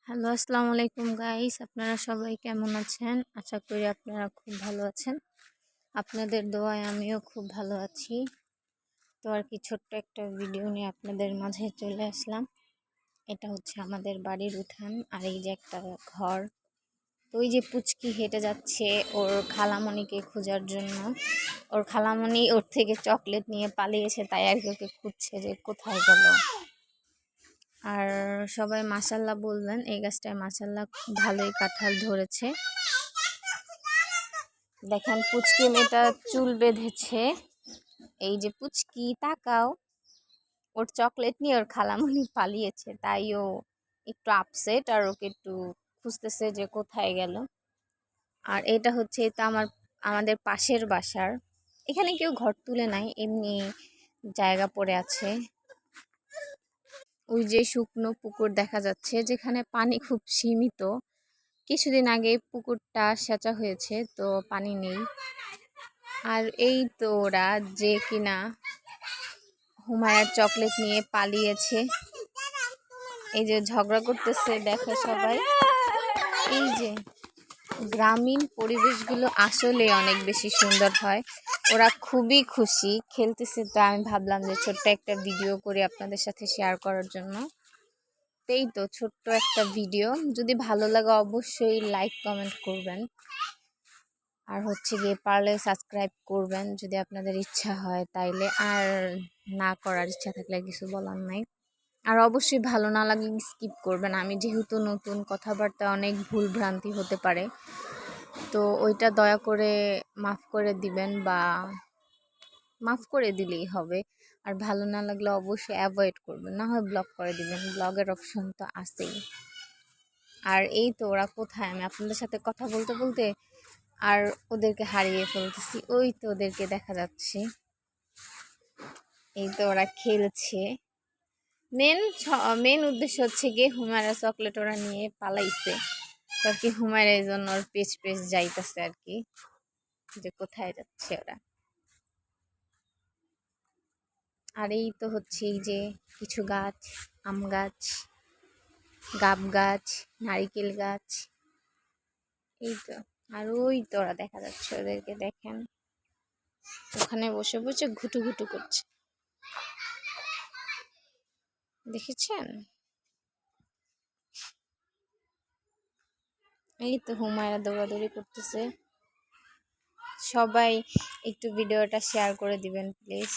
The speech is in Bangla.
হ্যালো, আসসালামু আলাইকুম গাইস। আপনারা সবাই কেমন আছেন? আশা করি আপনারা খুব ভালো আছেন। আপনাদের দোয়ায় আমিও খুব ভালো আছি। তো আর কি ছোট্ট একটা ভিডিও নিয়ে আপনাদের মাঝে চলে আসলাম। এটা হচ্ছে আমাদের বাড়ির উঠান, আর এই যে একটা ঘর। তো ওই যে পুচকি হেঁটে যাচ্ছে ওর খালামণিকে খোঁজার জন্য। ওর খালামণি ওর থেকে চকলেট নিয়ে পালিয়েছে, তাই আর কি ওকে খুঁজছে যে কোথায় গেল। আর সবাই মাশাল্লাহ বলবেন, এই গাছটায় মাশাল্লাহ ভালোই কাঁঠাল ধরেছে। দেখেন পুচকি মেয়েটা চুল বেঁধেছে। এই যে পুচকি তাকাও, ওর চকলেট নিয়ে ওর খালামণি পালিয়েছে, তাই ও একটু আপসেট আর ওকে একটু খুঁজতেছে যে কোথায় গেল। আর এটা হচ্ছে এটা আমাদের পাশের বাসার। এখানে কেউ ঘর তুলে নাই, এমনি জায়গা পড়ে আছে। ওই যে শুকনো পুকুর দেখা যাচ্ছে, যেখানে পানি খুব সীমিত। কিছুদিন আগে পুকুরটা সেচা হয়েছে, তো পানি নেই। আর এই তো ওরা যে কিনা হুমায়রার চকলেট নিয়ে পালিয়েছে। এই যে ঝগড়া করতেছে, দেখো সবাই। এই যে গ্রামীণ পরিবেশগুলো আসলে অনেক বেশি সুন্দর হয়। ওরা খুবই খুশি খেলতেছে, তো আমি ভাবলাম যে ছোট্ট একটা ভিডিও করে আপনাদের সাথে শেয়ার করার জন্য। এই তো ছোট্ট একটা ভিডিও, যদি ভালো লাগে অবশ্যই লাইক কমেন্ট করবেন। আর হচ্ছে গিয়ে পারলে সাবস্ক্রাইব করবেন যদি আপনাদের ইচ্ছা হয়, তাইলে। আর না করার ইচ্ছা থাকলে কিছু বলার নাই। আর অবশ্যই ভালো না লাগলে স্কিপ করবেন। আমি যেহেতু নতুন, কথাবার্তা অনেক ভুল ভ্রান্তি হতে পারে, তো ওইটা দয়া করে মাফ করে দিবেন, বা মাফ করে দিলেই হবে। আর ভালো না লাগলে অবশ্যই অ্যাভয়েড করবেন, না হয় ব্লক করে দিবেন, ব্লগের অপশন তো আছেই। আর এই তো ওরা কোথায়, আমি আপনাদের সাথে কথা বলতে বলতে আর ওদেরকে হারিয়ে ফেলতেছি। ওই তো ওদেরকে দেখা যাচ্ছে, এই তো ওরা খেলছে। মেন উদ্দেশ্য হচ্ছে গিয়ে হুমায়রা চকলেট ওরা নিয়ে পালাইছে, তো আর কি হুমায়রা এই জন্য ওর পেছ পেছ যাইতেছে আর কি, যে কোথায় যাচ্ছে ওরা। আর এই তো হচ্ছে এই যে কিছু গাছ, আম গাছ, গাব গাছ, নারিকেল গাছ, এই তো। আর ওই তো ওরা দেখা যাচ্ছে, ওদেরকে দেখেন ওখানে বসে বসে ঘুটু ঘুটু করছে, দেখেছেন? এই তো হুমায়রা দৌড়াদৌড়ি করতেছে। সবাই একটু ভিডিওটা শেয়ার করে দিবেন প্লিজ।